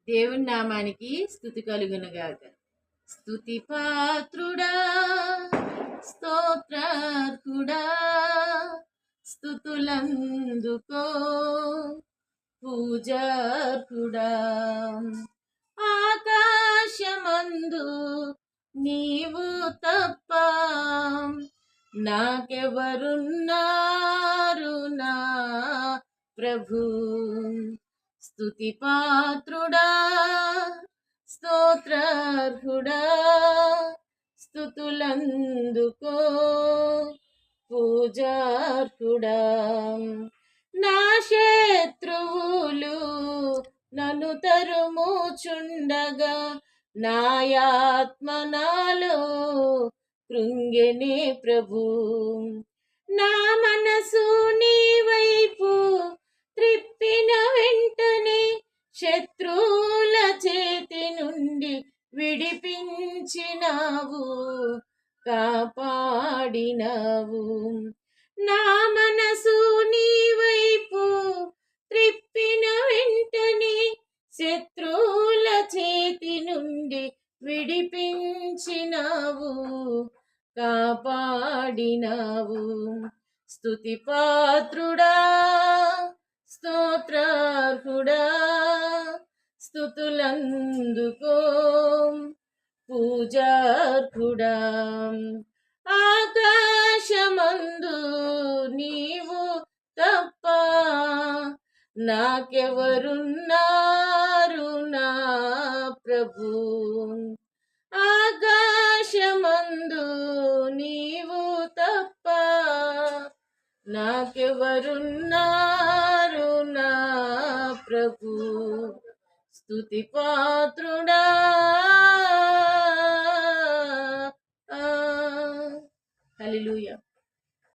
దేవుని నామానికి స్తుతి కలుగునుగాక. స్తుతి పాత్రుడా, స్తోత్రార్హుడా, స్తుతులందుకో పూజార్హుడా. ఆకాశమందు నీవు తప్ప నాకెవరున్నారు నా ప్రభు. స్తుతి పాత్రుడా, స్తోత్రార్హుడా, స్తుతులందుకో పూజార్హుడా. నా శత్రువులు నన్ను తరుముచుండగా నాయాత్మ నాలో కృంగెనే ప్రభు. నా మనసు నీ వైపు త్రిప్పిన వెంటనే శత్రువుల చేతి నుండి విడిపించినావు, కాపాడినావు. నా మనసు నీ వైపు త్రిప్పిన వెంటనే శత్రువుల చేతి నుండి విడిపించినావు, కాపాడినావు. స్తుతి పాత్రుడా, స్తోత్రార్హుడా, స్తుతులందుకో పూజార్హుడా. ఆకాశమందు నీవు తప్ప నాకెవరున్నారు నా ప్రభు. ఆకాశమందు నీవు తప్ప నాకెవరున్నారు నా ప్రభు. స్తుతి పాత్రుడా. హల్లెలూయా.